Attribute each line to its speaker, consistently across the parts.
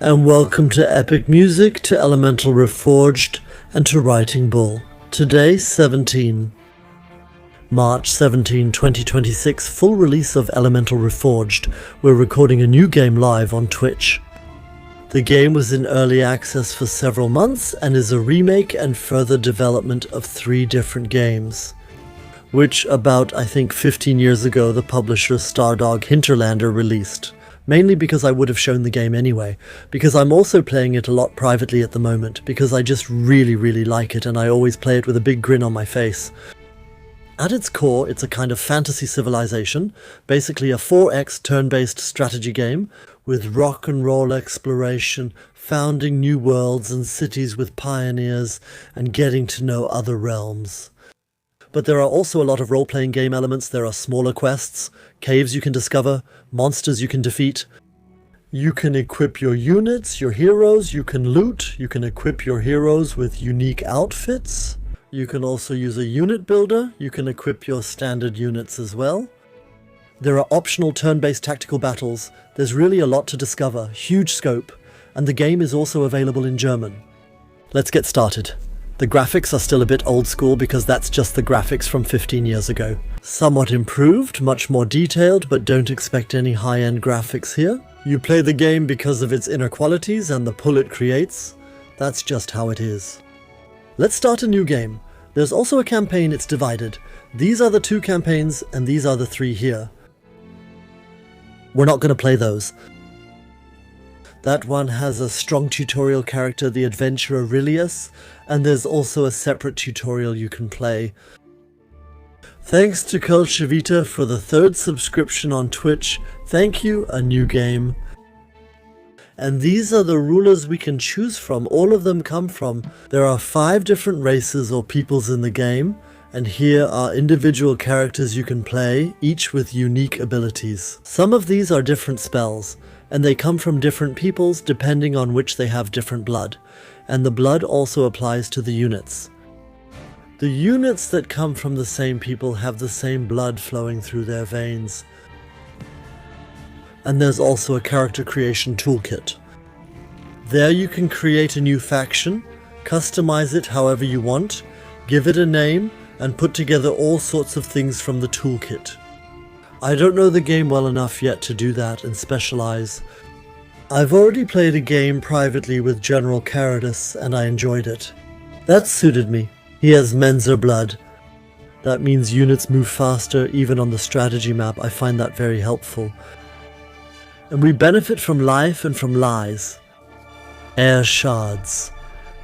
Speaker 1: And welcome to Epic Music, to Elemental Reforged, and to Writing Bull. Today, 17. March 17, 2026, full release of Elemental Reforged. We're recording a new game live on Twitch. The game was in early access for several months and is a remake and further development of 3 different games, which about, I think, 15 years ago the publisher Stardog Hinterlander released. Mainly because I would have shown the game anyway, because I'm also playing it a lot privately at the moment, because I just really like it and I always play it with a big grin on my face. At its core, it's a kind of fantasy civilization, basically a 4X turn-based strategy game, with rock and roll exploration, founding new worlds and cities with pioneers, and getting to know other realms. But there are also a lot of role-playing game elements. There are smaller quests, caves you can discover, monsters you can defeat. You can equip your units, your heroes, you can loot, you can equip your heroes with unique outfits. You can also use a unit builder, you can equip your standard units as well. There are optional turn-based tactical battles. There's really a lot to discover, huge scope, and the game is also available in German. Let's get started. The graphics are still a bit old school because that's just the graphics from 15 years ago. Somewhat improved, much more detailed, but don't expect any high-end graphics here. You play the game because of its inner qualities and the pull it creates. That's just how it is. Let's start a new game. There's also a campaign. It's divided. These are the 2 campaigns and these are the 3 here. We're not going to play those. That one has a strong tutorial character, the adventurer Rilius, and there's also a separate tutorial you can play. Thanks to Kulchevita for the 3rd subscription on Twitch. Thank you, a new game. And these are the rulers we can choose from. All of them come from. There are 5 different races or peoples in the game, and here are individual characters you can play, each with unique abilities. Some of these are different spells, and they come from different peoples depending on which they have different blood, and the blood also applies to the units. The units that come from the same people have the same blood flowing through their veins. And there's also a character creation toolkit. There you can create a new faction, customize it however you want, give it a name, and put together all sorts of things from the toolkit. I don't know the game well enough yet to do that and specialize. I've already played a game privately with General Caradus and I enjoyed it. That suited me. He has Menzer blood. That means units move faster even on the strategy map. I find that very helpful. And we benefit from life and from lies. Air shards.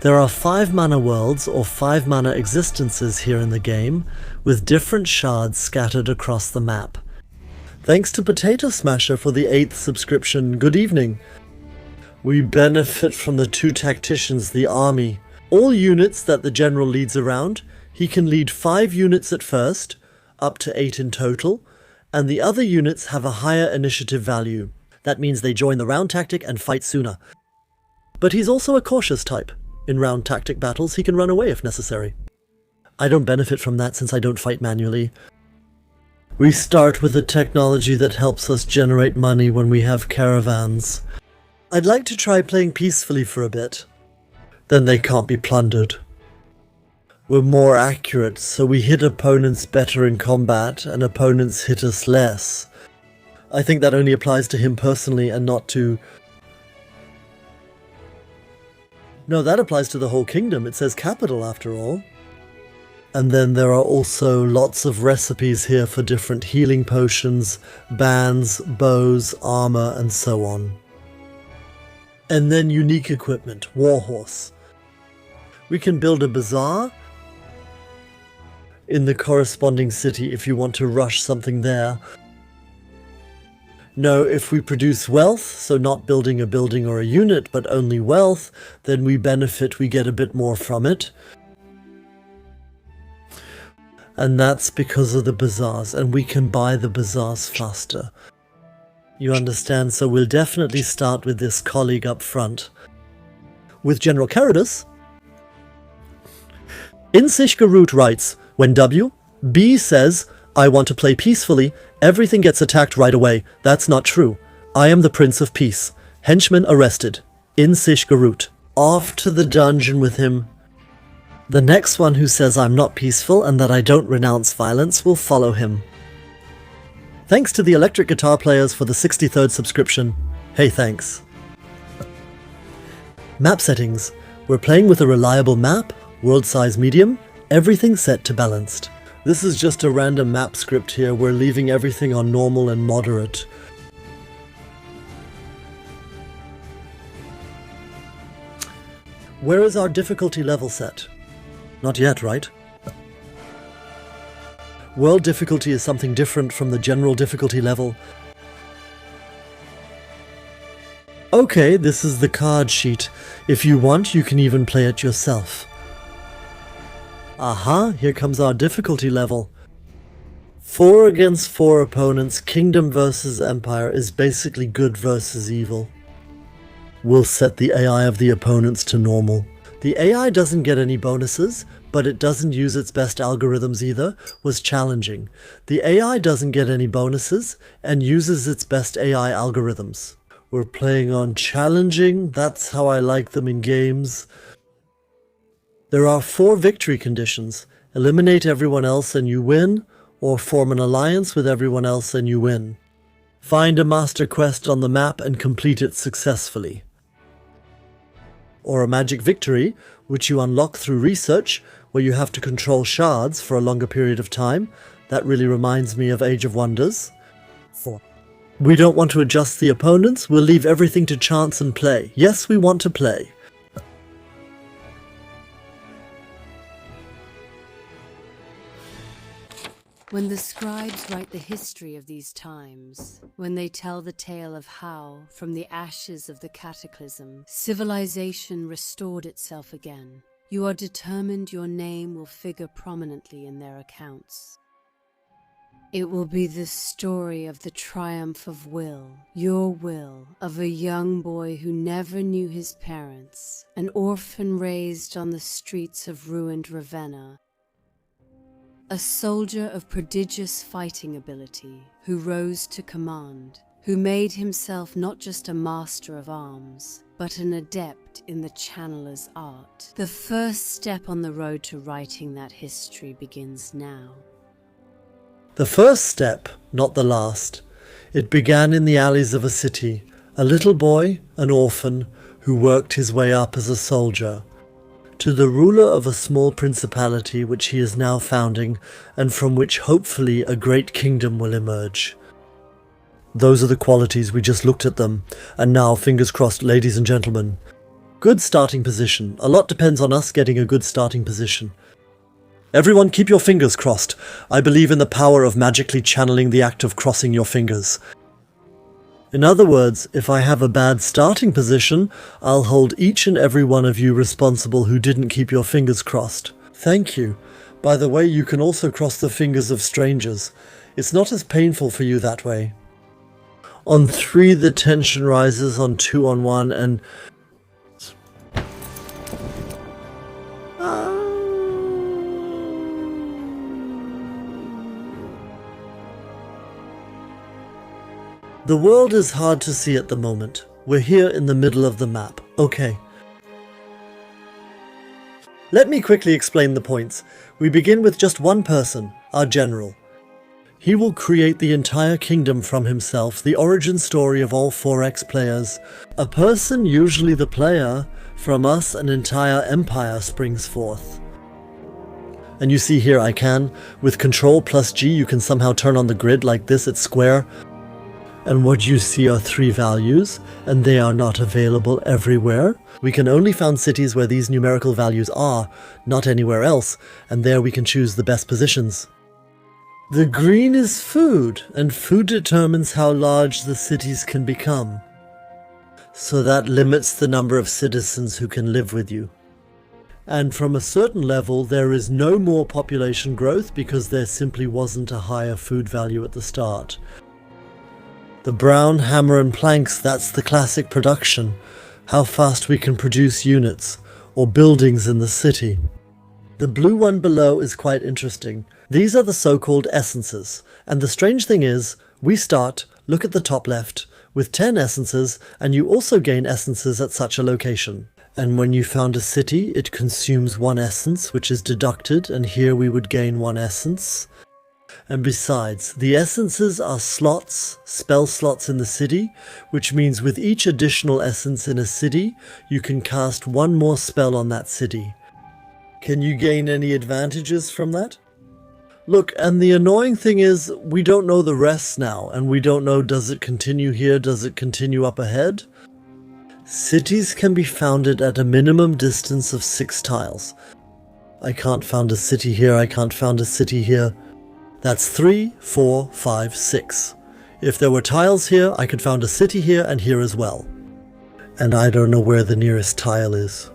Speaker 1: There are 5 mana worlds or 5 mana existences here in the game, with different shards scattered across the map. Thanks to Potato Smasher for the 8th subscription. Good evening. We benefit from the 2 tacticians, the army. All units that the general leads around, he can lead 5 units at first, up to 8 in total, and the other units have a higher initiative value. That means they join the round tactic and fight sooner. But he's also a cautious type. In round tactic battles, he can run away if necessary. I don't benefit from that since I don't fight manually. We start with a technology that helps us generate money when we have caravans. I'd like to try playing peacefully for a bit. Then they can't be plundered. We're more accurate, so we hit opponents better in combat, and opponents hit us less. I think that only applies to him personally and not to... No, that applies to the whole kingdom. It says capital after all. And then there are also lots of recipes here for different healing potions, bands, bows, armor, and so on. And then unique equipment, Warhorse. We can build a bazaar in the corresponding city if you want to rush something there. No, if we produce wealth, so not building a building or a unit, but only wealth, then we benefit, we get a bit more from it. And that's because of the bazaars, and we can buy the bazaars faster. You understand? So we'll definitely start with this colleague up front. With General Caradus, Insichgerut writes, when B says, I want to play peacefully, everything gets attacked right away. That's not true. I am the Prince of Peace. Henchman arrested. in Sishgarut. Off to the dungeon with him. The next one who says I'm not peaceful and that I don't renounce violence will follow him. Thanks to the electric guitar players for the 63rd subscription. Hey, thanks. Map settings. We're playing with a reliable map, world size medium, everything set to balanced. This is just a random map script here. We're leaving everything on normal and moderate. Where is our difficulty level set? Not yet, right? World difficulty is something different from the general difficulty level. Okay, this is the card sheet. If you want, you can even play it yourself. Aha, here comes our difficulty level. 4 against 4 opponents, Kingdom versus Empire is basically good versus evil. We'll set the AI of the opponents to normal. The AI doesn't get any bonuses, but it doesn't use its best algorithms either, was challenging. The AI doesn't get any bonuses, and uses its best AI algorithms. We're playing on challenging, that's how I like them in games. There are 4 victory conditions. Eliminate everyone else and you win, or form an alliance with everyone else and you win. Find a master quest on the map and complete it successfully. Or a magic victory, which you unlock through research, where you have to control shards for a longer period of time. That really reminds me of Age of Wonders. 4. We don't want to adjust the opponents, we'll leave everything to chance and play. Yes, we want to play.
Speaker 2: When the scribes write the history of these times, when they tell the tale of how, from the ashes of the cataclysm, civilization restored itself again, you are determined your name will figure prominently in their accounts. It will be the story of the triumph of will, your will, of a young boy who never knew his parents, an orphan raised on the streets of ruined Ravenna, a soldier of prodigious fighting ability who rose to command, who made himself not just a master of arms, but an adept in the channeler's art. The first step on the road to writing that history begins now.
Speaker 1: The first step, not the last. It began in the alleys of a city. A little boy, an orphan, who worked his way up as a soldier, to the ruler of a small principality which he is now founding, and from which hopefully a great kingdom will emerge. Those are the qualities, we just looked at them, and now, fingers crossed, ladies and gentlemen. Good starting position. A lot depends on us getting a good starting position. Everyone keep your fingers crossed. I believe in the power of magically channeling the act of crossing your fingers. In other words, if I have a bad starting position, I'll hold each and every one of you responsible who didn't keep your fingers crossed. Thank you. By the way, you can also cross the fingers of strangers. It's not as painful for you that way. On 3 the tension rises, on 2 on 1 and... The world is hard to see at the moment. We're here in the middle of the map. Okay. Let me quickly explain the points. We begin with just one person, our general. He will create the entire kingdom from himself, the origin story of all 4X players. A person, usually the player, from us an entire empire springs forth. And you see here I can, with Control plus G you can somehow turn on the grid like this, it's square. And what you see are 3 values, and they are not available everywhere. We can only found cities where these numerical values are, not anywhere else, and there we can choose the best positions. The green is food, and food determines how large the cities can become. So that limits the number of citizens who can live with you. And from a certain level, there is no more population growth because there simply wasn't a higher food value at the start. The brown hammer and planks, that's the classic production. How fast we can produce units, or buildings in the city. The blue one below is quite interesting. These are the so-called essences. And the strange thing is, we start, look at the top left, with 10 essences, and you also gain essences at such a location. And when you found a city, it consumes 1 essence, which is deducted, and here we would gain 1 essence. And besides, the essences are slots, spell slots in the city, which means with each additional essence in a city, you can cast 1 more spell on that city. Can you gain any advantages from that? Look, and the annoying thing is, we don't know the rest now, and we don't know, does it continue here, does it continue up ahead? Cities can be founded at a minimum distance of 6 tiles. I can't found a city here, I can't found a city here. That's 3, 4, 5, 6. If there were tiles here, I could found a city here and here as well. And I don't know where the nearest tile is.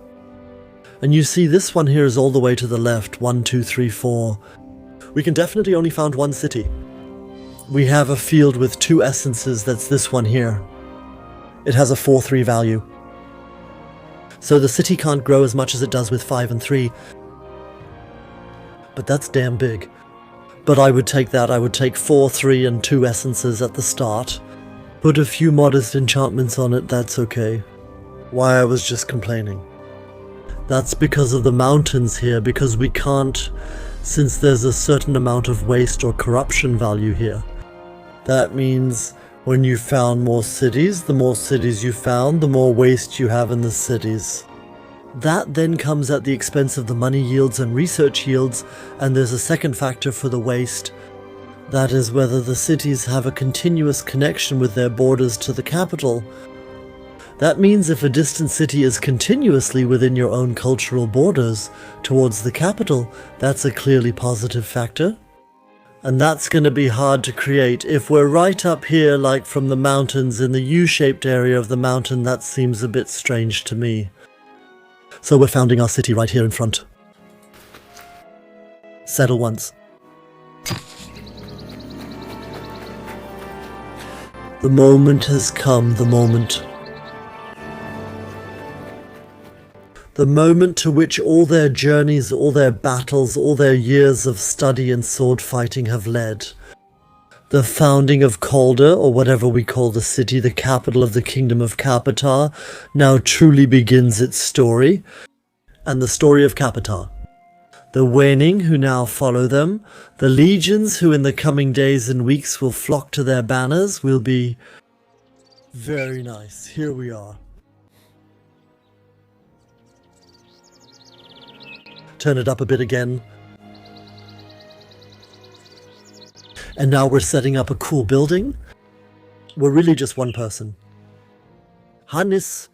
Speaker 1: And you see this one here is all the way to the left, 1, 2, 3, 4. We can definitely only found 1 city. We have a field with 2 essences, that's this one here. It has a 4-3 value. So the city can't grow as much as it does with 5 and 3. But that's damn big. But I would take that, I would take 4, 3 and 2 essences at the start. Put a few modest enchantments on it, that's okay. Why I was just complaining. That's because of the mountains here, because we can't, since there's a certain amount of waste or corruption value here. That means when you found more cities, the more cities you found, the more waste you have in the cities. That then comes at the expense of the money yields and research yields, and there's a second factor for the waste. That is whether the cities have a continuous connection with their borders to the capital. That means if a distant city is continuously within your own cultural borders towards the capital, that's a clearly positive factor. And that's going to be hard to create. If we're right up here, like from the mountains in the U-shaped area of the mountain, that seems a bit strange to me. So we're founding our city right here in front. Settle once. The moment has come, the moment. The moment to which all their journeys, all their battles, all their years of study and sword fighting have led. The founding of Calder, or whatever we call the city, the capital of the kingdom of Capitar, now truly begins its story. And the story of Capitar. The waning who now follow them, the legions who in the coming days and weeks will flock to their banners will be very nice. Here we are. Turn it up a bit again. And now we're setting up a cool building. We're really just one person. Hannes.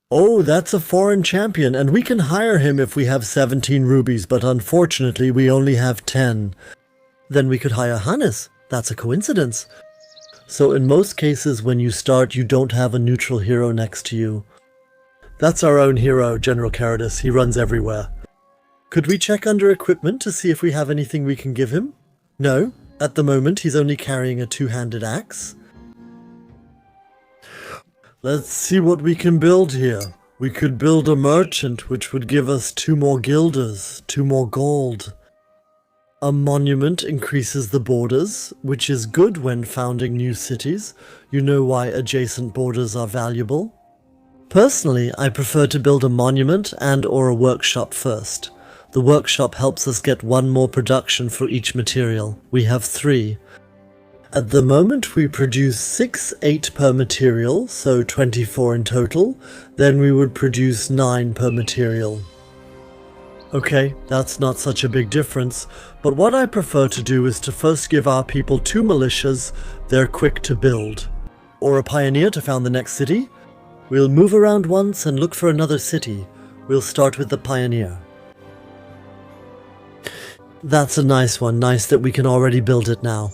Speaker 1: Oh, that's a foreign champion, and we can hire him if we have 17 rubies, but unfortunately we only have 10. Then we could hire Hannes. That's a coincidence. So in most cases when you start, you don't have a neutral hero next to you. That's our own hero, General Caradus. He runs everywhere. Could we check under equipment to see if we have anything we can give him? No. At the moment, he's only carrying a 2-handed axe. Let's see what we can build here. We could build a merchant, which would give us 2 more guilders, 2 more gold. A monument increases the borders, which is good when founding new cities. You know why adjacent borders are valuable. Personally, I prefer to build a monument and or a workshop first. The workshop helps us get 1 more production for each material. We have 3. At the moment we produce 6, 8 per material, so 24 in total. Then we would produce 9 per material. Okay, that's not such a big difference, but what I prefer to do is to first give our people 2 militias, they're quick to build. Or a pioneer to found the next city. We'll move around once and look for another city. We'll start with the pioneer. That's a nice one, nice that we can already build it now.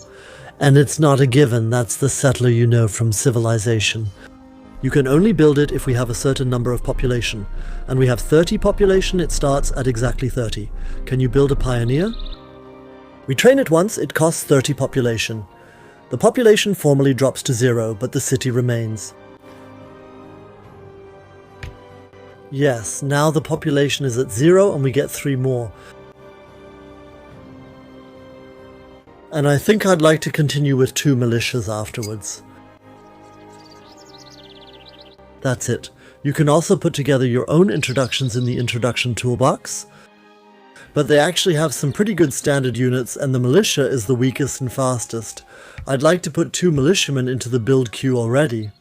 Speaker 1: And it's not a given, that's the settler you know from Civilization. You can only build it if we have a certain number of population. And we have 30 population, it starts at exactly 30. Can you build a pioneer? We train it once, it costs 30 population. The population formally drops to 0, but the city remains. Yes, now the population is at 0 and we get 3 more. And I think I'd like to continue with 2 militias afterwards. That's it. You can also put together your own introductions in the introduction toolbox, but they actually have some pretty good standard units, and the militia is the weakest and fastest. I'd like to put 2 militiamen into the build queue already.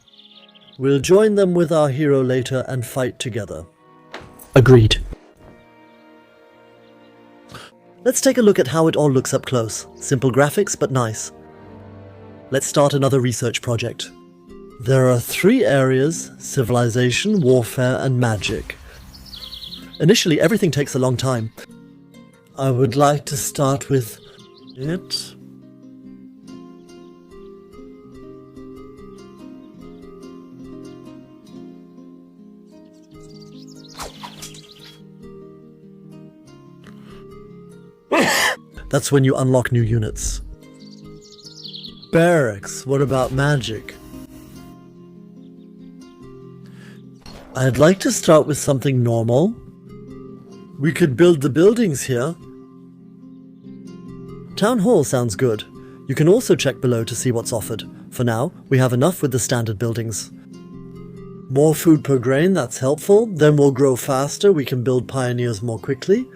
Speaker 1: We'll join them with our hero later and fight together. Agreed. Let's take a look at how it all looks up close. Simple graphics, but nice. Let's start another research project. There are 3 areas: civilization, warfare, and magic. Initially, everything takes a long time. I would like to start with it. That's when you unlock new units. Barracks, what about magic? I'd like to start with something normal. We could build the buildings here. Town Hall sounds good. You can also check below to see what's offered. For now, we have enough with the standard buildings. More food per grain, that's helpful. Then we'll grow faster, we can build pioneers more quickly.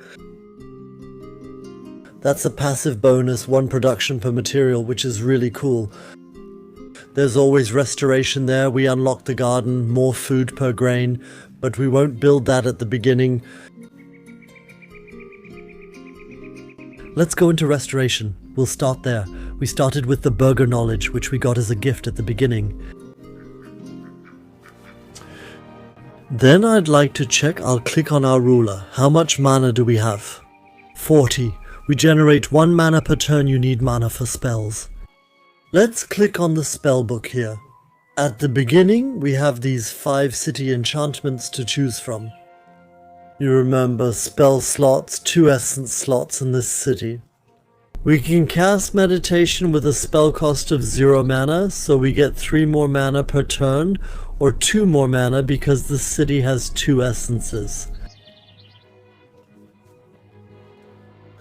Speaker 1: That's a passive bonus, 1 production per material, which is really cool. There's always restoration there, we unlock the garden, more food per grain, but we won't build that at the beginning. Let's go into restoration. We'll start there. We started with the burger knowledge, which we got as a gift at the beginning. Then I'd like to check, I'll click on our ruler. How much mana do we have? 40. We generate 1 mana per turn. You need mana for spells. Let's click on the spell book here. At the beginning, we have these 5 city enchantments to choose from. You remember spell slots, 2 essence slots in this city. We can cast meditation with a spell cost of 0 mana, so we get 3 more mana per turn, or 2 more mana because the city has 2 essences.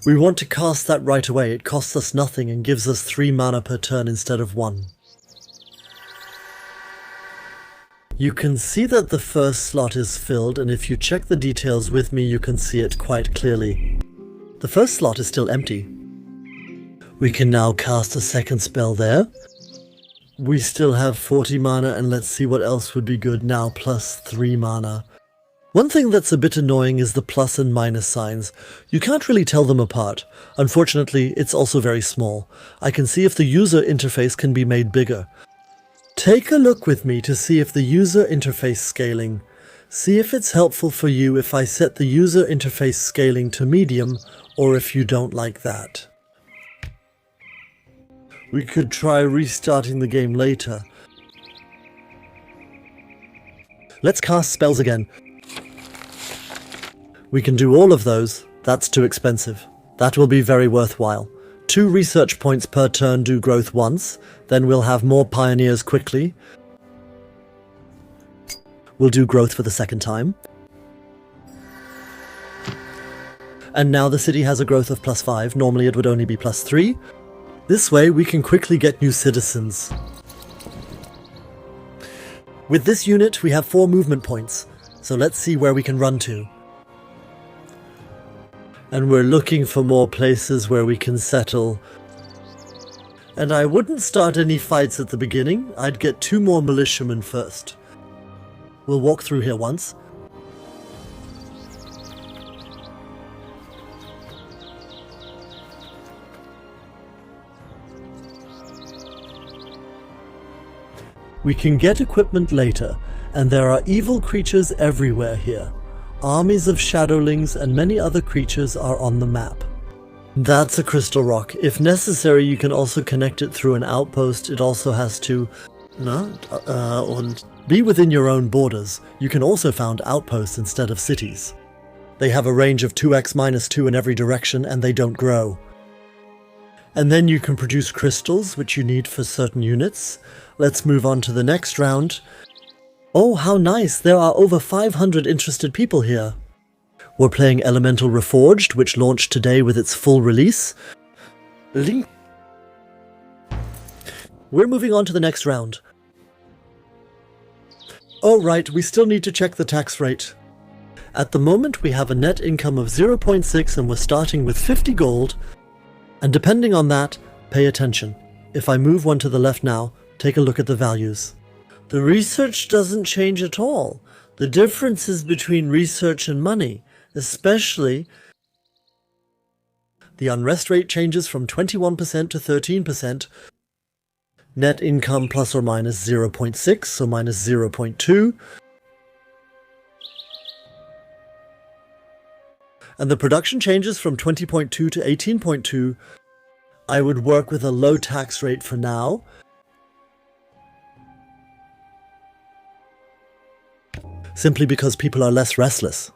Speaker 1: We want to cast that right away. It costs us nothing and gives us 3 mana per turn instead of 1. You can see that the first slot is filled, and if you check the details with me, you can see it quite clearly. The first slot is still empty. We can now cast a second spell there. We still have 40 mana, and let's see what else would be good now, plus 3 mana. One thing that's a bit annoying is the plus and minus signs. You can't really tell them apart. Unfortunately, it's also very small. I can see if the user interface can be made bigger. Take a look with me to see if the user interface scaling. See if it's helpful for you if I set the user interface scaling to medium, or if you don't like that. We could try restarting the game later. Let's cast spells again. We can do all of those. That's too expensive. That will be very worthwhile. 2 research points per turn do growth once, then we'll have more pioneers quickly. We'll do growth for the second time. And now the city has a growth of plus 5, normally it would only be plus 3. This way we can quickly get new citizens. With this unit we have 4 movement points, so let's see where we can run to. And we're looking for more places where we can settle. And I wouldn't start any fights at the beginning, I'd get 2 more militiamen first. We'll walk through here once. We can get equipment later, and there are evil creatures everywhere here. Armies of shadowlings and many other creatures are on the map. That's a crystal rock. If necessary, you can also connect it through an outpost. It also has to be within your own borders. You can also found outposts instead of cities. They have a range of 2x-2 in every direction, and they don't grow. And then you can produce crystals, which you need for certain units. Let's move on to the next round. Oh, how nice! There are over 500 interested people here. We're playing Elemental Reforged, which launched today with its full release. We're moving on to the next round. Oh right, we still need to check the tax rate. At the moment we have a net income of 0.6 and we're starting with 50 gold. And depending on that, pay attention. If I move one to the left now, take a look at the values. The research doesn't change at all. The difference is between research and money, especially the unrest rate changes from 21% to 13%. Net income plus or minus 0.6, so minus 0.2. And the production changes from 20.2 to 18.2. I would work with a low tax rate for now. Simply because people are less restless.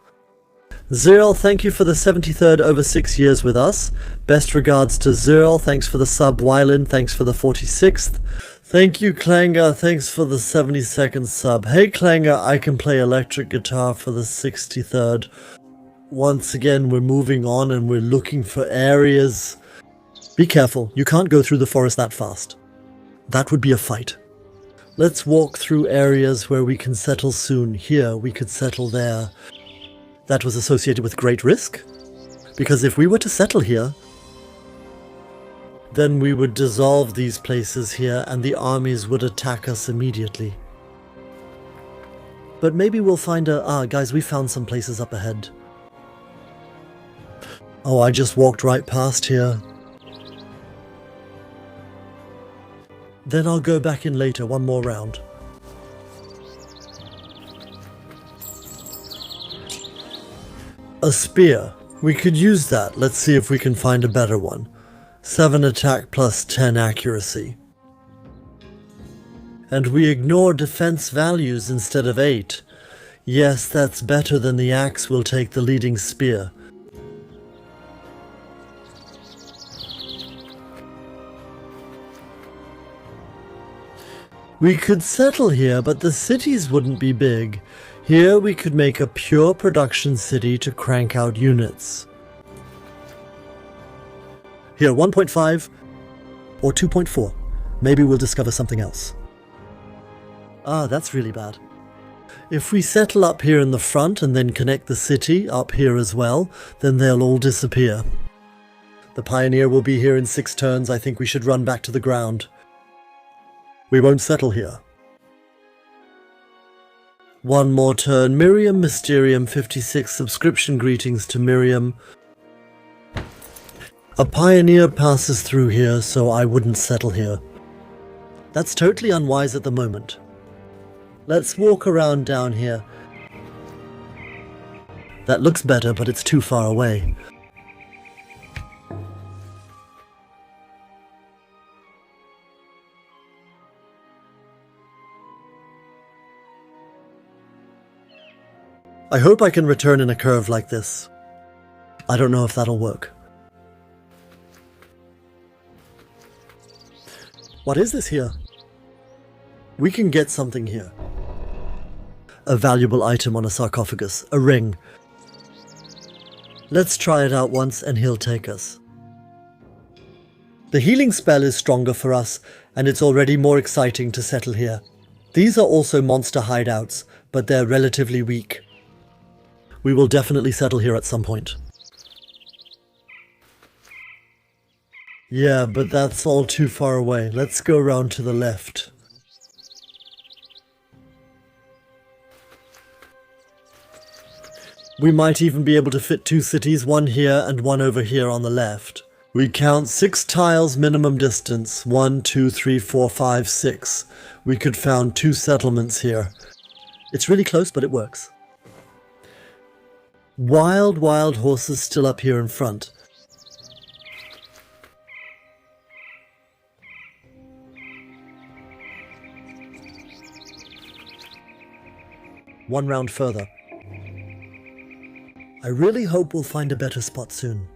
Speaker 1: Zirl, thank you for the 73rd over 6 years with us. Best regards to Zirl, thanks for the sub. Wylan, thanks for the 46th. Thank you, Klanger, thanks for the 72nd sub. Hey Klanger, I can play electric guitar for the 63rd. Once again, we're moving on and we're looking for areas. Be careful, you can't go through the forest that fast. That would be a fight. Let's walk through areas where we can settle soon. Here, we could settle there. That was associated with great risk, because if we were to settle here, then we would dissolve these places here and the armies would attack us immediately. But maybe we'll find guys, we found some places up ahead. Oh, I just walked right past here. Then I'll go back in later, one more round. A spear. We could use that. Let's see if we can find a better one. 7 attack plus 10 accuracy. And we ignore defense values instead of 8. Yes, that's better than the axe will take the leading spear. We could settle here, but the cities wouldn't be big. Here we could make a pure production city to crank out units. Here, 1.5 or 2.4. Maybe we'll discover something else. Ah, that's really bad. If we settle up here in the front and then connect the city up here as well, then they'll all disappear. The pioneer will be here in 6 turns. I think we should run back to the ground. We won't settle here. One more turn. Miriam Mysterium 56 subscription greetings to Miriam. A pioneer passes through here, so I wouldn't settle here. That's totally unwise at the moment. Let's walk around down here. That looks better, but it's too far away. I hope I can return in a curve like this. I don't know if that'll work. What is this here? We can get something here. A valuable item on a sarcophagus, a ring. Let's try it out once and he'll take us. The healing spell is stronger for us, and it's already more exciting to settle here. These are also monster hideouts, but they're relatively weak. We will definitely settle here at some point. Yeah, but that's all too far away. Let's go around to the left. We might even be able to fit 2 cities, one here and one over here on the left. We count 6 tiles minimum distance. 1, 2, 3, 4, 5, 6. We could found 2 settlements here. It's really close, but it works. Wild horses still up here in front. One round further. I really hope we'll find a better spot soon.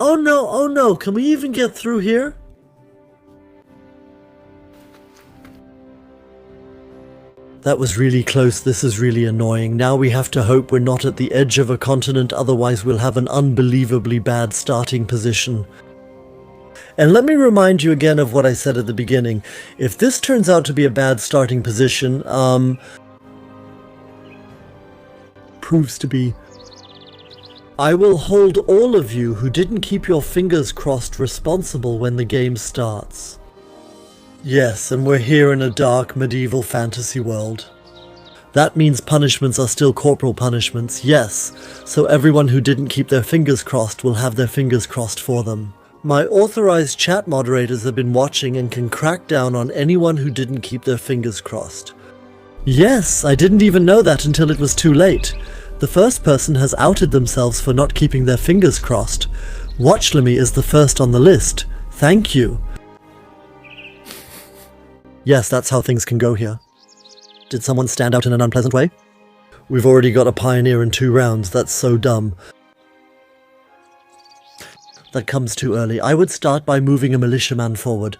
Speaker 1: Oh no, can we even get through here? That was really close. This is really annoying. Now we have to hope we're not at the edge of a continent, otherwise we'll have an unbelievably bad starting position. And let me remind you again of what I said at the beginning. If this turns out to be a bad starting position, proves to be, I will hold all of you who didn't keep your fingers crossed responsible when the game starts. Yes, and we're here in a dark medieval fantasy world. That means punishments are still corporal punishments, yes, so everyone who didn't keep their fingers crossed will have their fingers crossed for them. My authorized chat moderators have been watching and can crack down on anyone who didn't keep their fingers crossed. Yes, I didn't even know that until it was too late. The first person has outed themselves for not keeping their fingers crossed. Watchlemy is the first on the list. Thank you. Yes, that's how things can go here. Did someone stand out in an unpleasant way? We've already got a pioneer in 2 rounds. That's so dumb. That comes too early. I would start by moving a militiaman forward.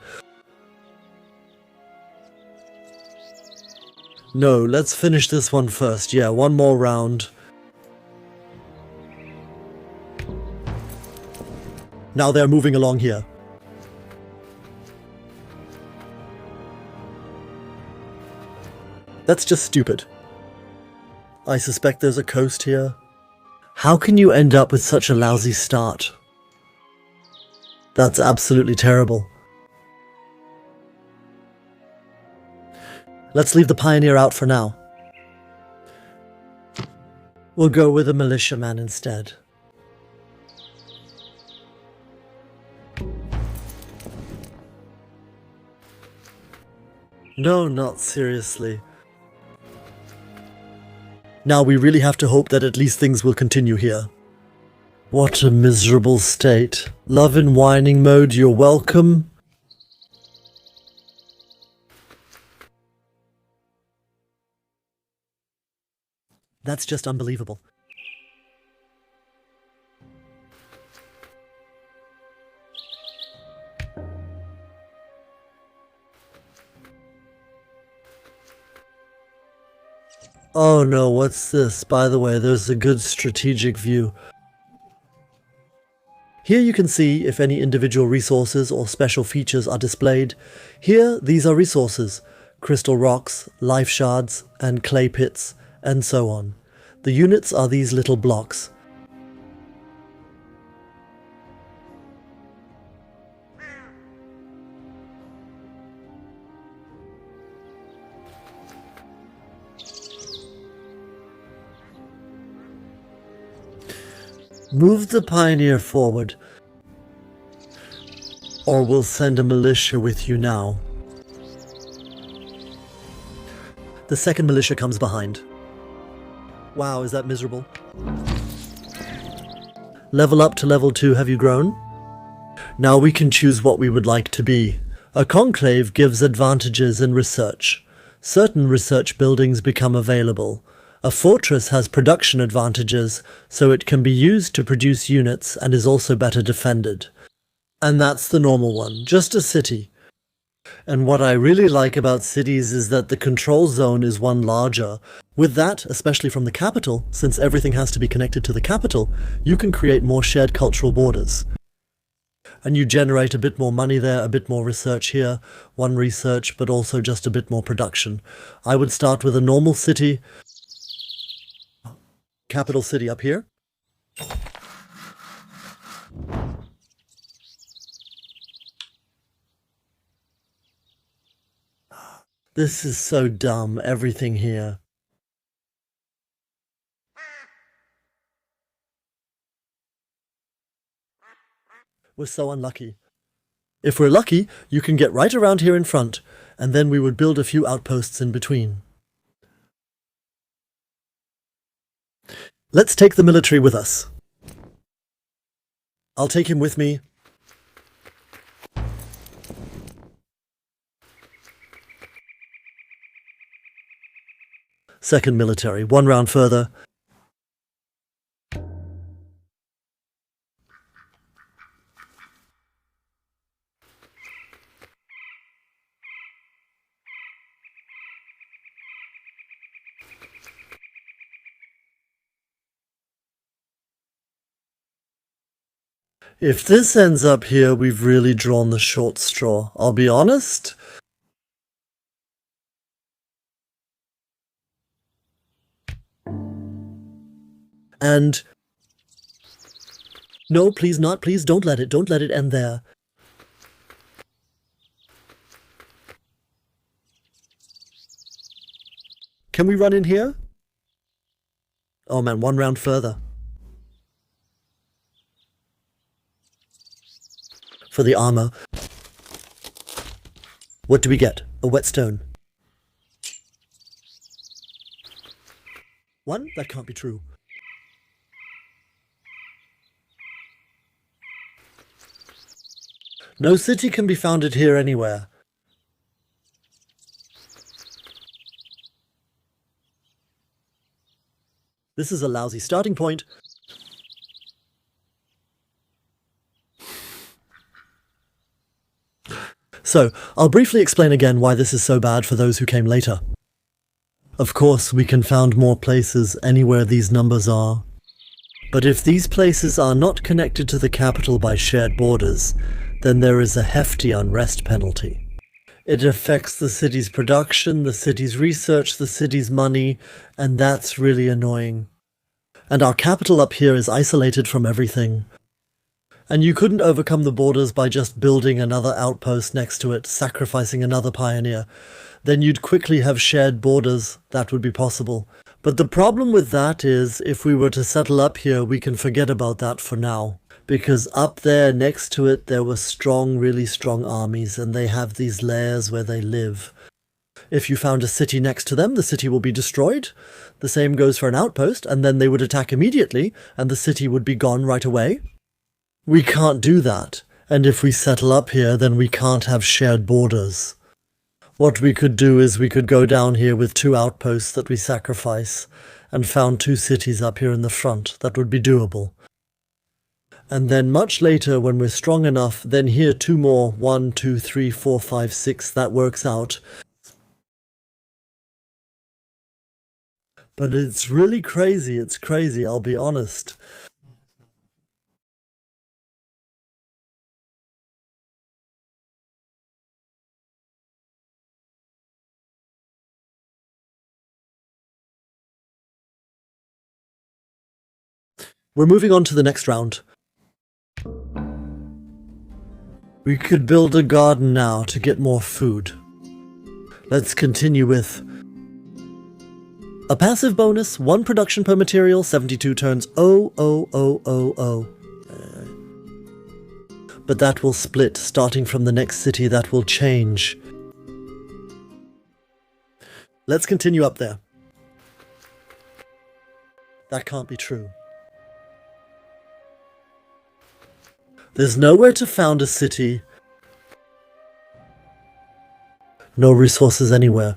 Speaker 1: No, let's finish this one first. Yeah, one more round. Now they're moving along here. That's just stupid. I suspect there's a coast here. How can you end up with such a lousy start? That's absolutely terrible. Let's leave the pioneer out for now. We'll go with a militiaman instead. No, not seriously. Now we really have to hope that at least things will continue here. What a miserable state. Love and whining mode, you're welcome. That's just unbelievable. Oh no, what's this? By the way, there's a good strategic view. Here you can see if any individual resources or special features are displayed. Here, these are resources: crystal rocks, life shards, and clay pits, and so on. The units are these little blocks. Move the pioneer forward, or we'll send a militia with you now. The second militia comes behind. Wow, is that miserable? Level up to level 2, have you grown? Now we can choose what we would like to be. A conclave gives advantages in research. Certain research buildings become available. A fortress has production advantages, so it can be used to produce units and is also better defended. And that's the normal one, just a city. And what I really like about cities is that the control zone is one larger. With that, especially from the capital, since everything has to be connected to the capital, you can create more shared cultural borders. And you generate a bit more money there, a bit more research here, one research, but also just a bit more production. I would start with a normal city, capital city up here. This is so dumb, everything here. We're so unlucky. If we're lucky, you can get right around here in front, and then we would build a few outposts in between. Let's take the military with us. I'll take him with me. Second military, one round further. If this ends up here, we've really drawn the short straw. I'll be honest. And... no, please not. Please don't let it end there. Can we run in here? Oh man, one round further. For the armor. What do we get? A whetstone. One? That can't be true. No city can be founded here anywhere. This is a lousy starting point. So, I'll briefly explain again why this is so bad for those who came later. Of course, we can found more places anywhere these numbers are. But if these places are not connected to the capital by shared borders, then there is a hefty unrest penalty. It affects the city's production, the city's research, the city's money, and that's really annoying. And our capital up here is isolated from everything. And you couldn't overcome the borders by just building another outpost next to it, sacrificing another pioneer. Then you'd quickly have shared borders. That would be possible. But the problem with that is, if we were to settle up here, we can forget about that for now. Because up there next to it, there were strong, really strong armies, and they have these lairs where they live. If you found a city next to them, the city will be destroyed. The same goes for an outpost, and then they would attack immediately, and the city would be gone right away. We can't do that, and if we settle up here, then we can't have shared borders. What we could do is we could go down here with 2 outposts that we sacrifice, and found 2 cities up here in the front. That would be doable. And then much later, when we're strong enough, then here 2 more, 1, 2, 3, 4, 5, 6, that works out. But it's really crazy, it's crazy, I'll be honest. We're moving on to the next round. We could build a garden now to get more food. Let's continue with a passive bonus, 1 production per material, 72 turns. Oh. But that will split, starting from the next city, that will change. Let's continue up there. That can't be true. There's nowhere to found a city. No resources anywhere.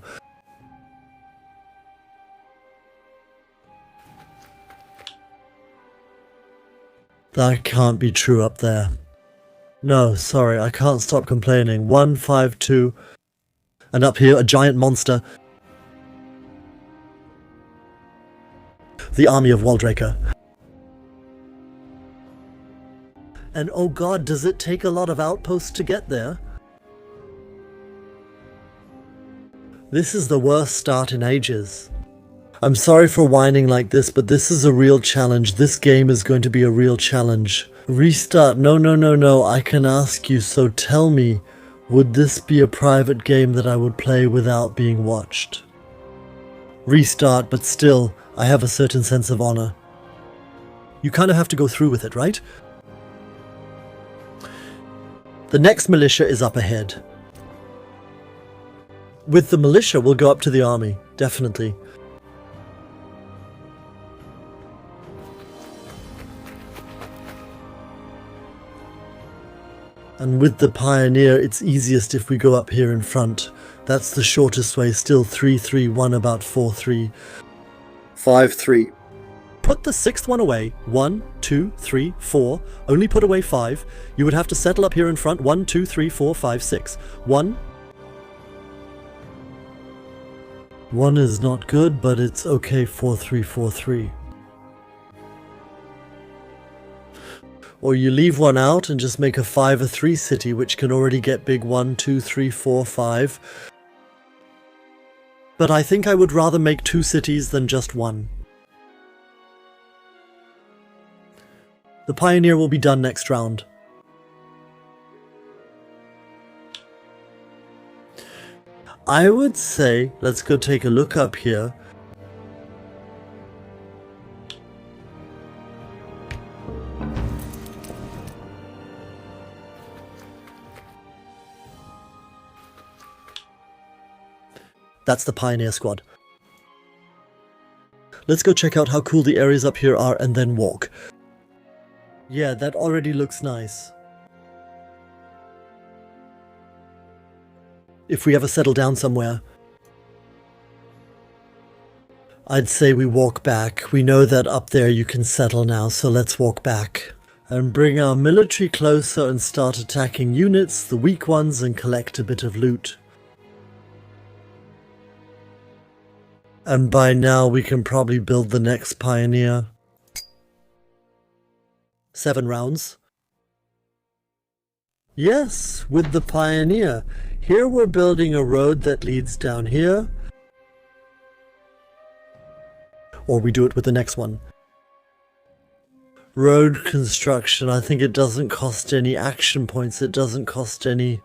Speaker 1: That can't be true up there. No, sorry, I can't stop complaining. 1, 5, 2. And up here, a giant monster. The army of Waldraker. And oh god, does it take a lot of outposts to get there? This is the worst start in ages. I'm sorry for whining like this, but this is a real challenge. This game is going to be a real challenge. Restart. No. I can ask you, so tell me, would this be a private game that I would play without being watched? Restart, but still, I have a certain sense of honor. You kind of have to go through with it, right? The next militia is up ahead. With the militia, we'll go up to the army, definitely. And with the pioneer, it's easiest if we go up here in front. That's the shortest way, still 3-3-1, about 4-3. 5-3. Put the 6th one away. 1, 2, 3, 4. Only put away 5. You would have to settle up here in front. 1, 2, 3, 4, 5, 6. 1. 1 is not good, but it's okay. 4-3, 4-3. Or you leave one out and just make a 5 or 3 city, which can already get big 1, 2, 3, 4, 5. But I think I would rather make 2 cities than just 1. The Pioneer will be done next round. I would say, let's go take a look up here. That's the Pioneer squad. Let's go check out how cool the areas up here are and then walk. Yeah, that already looks nice. If we ever settle down somewhere, I'd say we walk back. We know that up there you can settle now, so let's walk back. And bring our military closer and start attacking units, the weak ones, and collect a bit of loot. And by now we can probably build the next Pioneer. 7 rounds. Yes, with the Pioneer. Here we're building a road that leads down here. Or we do it with the next one. Road construction, I think it doesn't cost any action points, it doesn't cost any...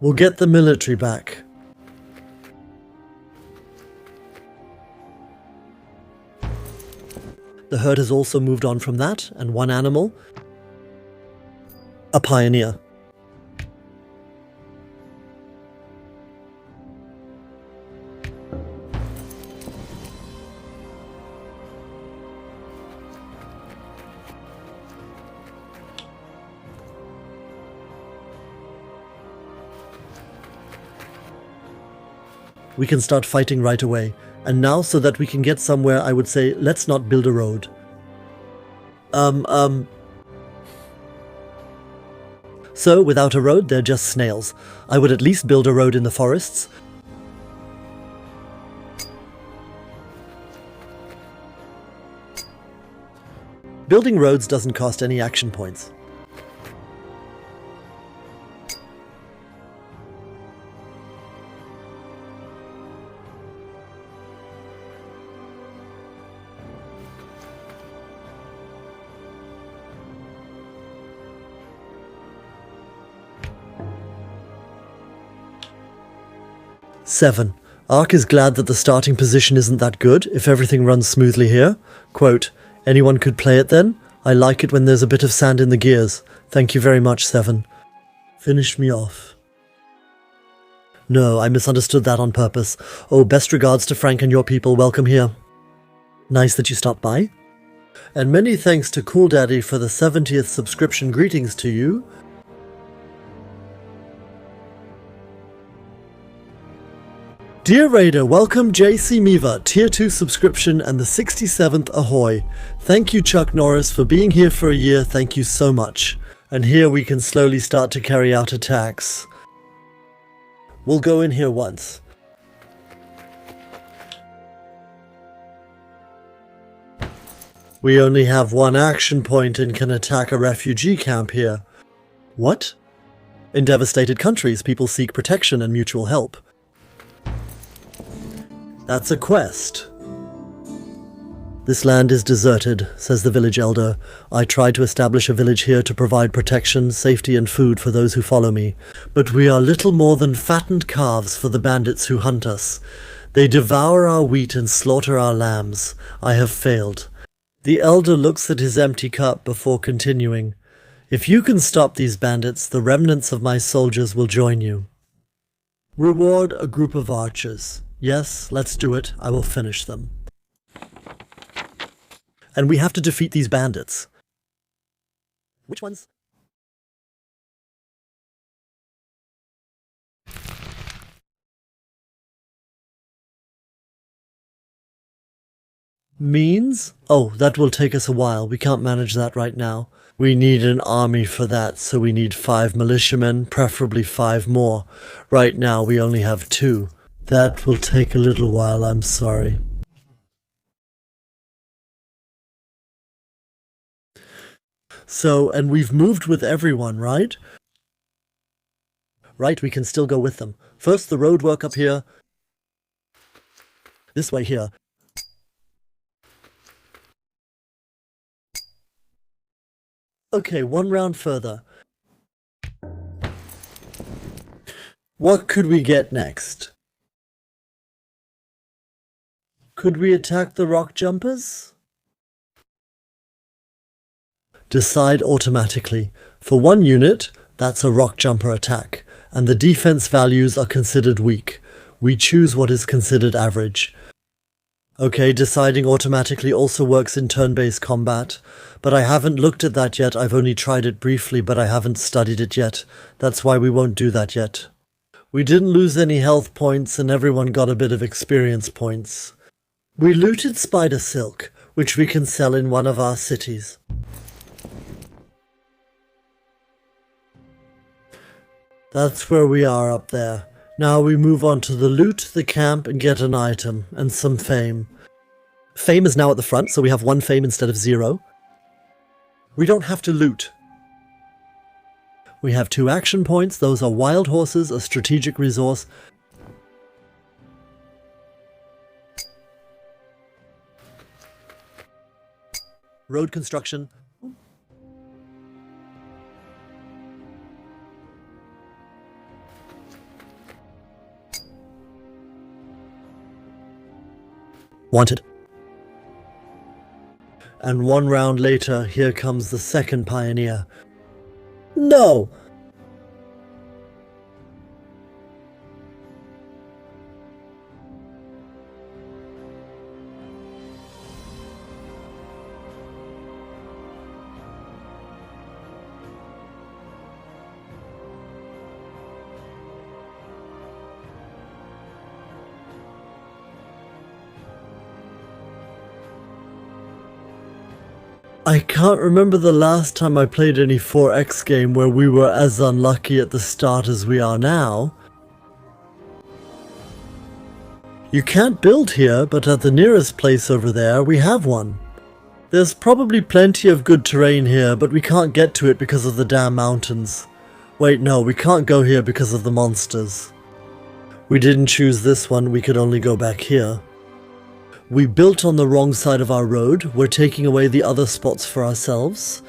Speaker 1: We'll get the military back. The herd has also moved on from that, and 1 animal. A Pioneer. We can start fighting right away. And now, so that we can get somewhere, I would say, let's not build a road. So, without a road, they're just snails. I would at least build a road in the forests. Building roads doesn't cost any action points. Seven. Ark is glad that the starting position isn't that good if everything runs smoothly here. Quote, anyone could play it then? I like it when there's a bit of sand in the gears. Thank you very much, 7. Finish me off. No, I misunderstood that on purpose. Oh, best regards to Frank and your people. Welcome here. Nice that you stopped by. And many thanks to Cool Daddy for the 70th subscription. Greetings to you. Dear Raider, welcome JC Miva, Tier 2 subscription and the 67th ahoy. Thank you Chuck Norris for being here for a year, thank you so much. And here we can slowly start to carry out attacks. We'll go in here once. We only have 1 action point and can attack a refugee camp here. What? In devastated countries, people seek protection and mutual help. That's a quest. This land is deserted, says the village elder. I tried to establish a village here to provide protection, safety and food for those who follow me. But we are little more than fattened calves for the bandits who hunt us. They devour our wheat and slaughter our lambs. I have failed. The elder looks at his empty cup before continuing. If you can stop these bandits, the remnants of my soldiers will join you. Reward a group of archers. Yes, let's do it. I will finish them. And we have to defeat these bandits. Which ones? Means? Oh, that will take us a while. We can't manage that right now. We need an army for that, so we need 5 militiamen, preferably 5 more. Right now we only have 2. That will take a little while, I'm sorry. So, and we've moved with everyone, right? Right, we can still go with them. First the road work up here. This way here. Okay, 1 round further. What could we get next? Could we attack the rock jumpers? Decide automatically. For 1 unit, that's a rock jumper attack, and the defense values are considered weak. We choose what is considered average. Okay, deciding automatically also works in turn-based combat, but I haven't looked at that yet. I've only tried it briefly, but I haven't studied it yet. That's why we won't do that yet. We didn't lose any health points, and everyone got a bit of experience points. We looted spider silk, which we can sell in one of our cities. That's where we are up there. Now we move on to the loot, the camp, and get an item, and some fame. Fame is now at the front, so we have 1 fame instead of 0. We don't have to loot. We have 2 action points. Those are wild horses, a strategic resource. Road construction. Wanted. And 1 round later, here comes the second pioneer. No! I can't remember the last time I played any 4X game where we were as unlucky at the start as we are now. You can't build here, but at the nearest place over there, we have one. There's probably plenty of good terrain here, but we can't get to it because of the damn mountains. Wait, no, we can't go here because of the monsters. We didn't choose this one, we could only go back here. We built on the wrong side of our road. We're taking away the other spots for ourselves.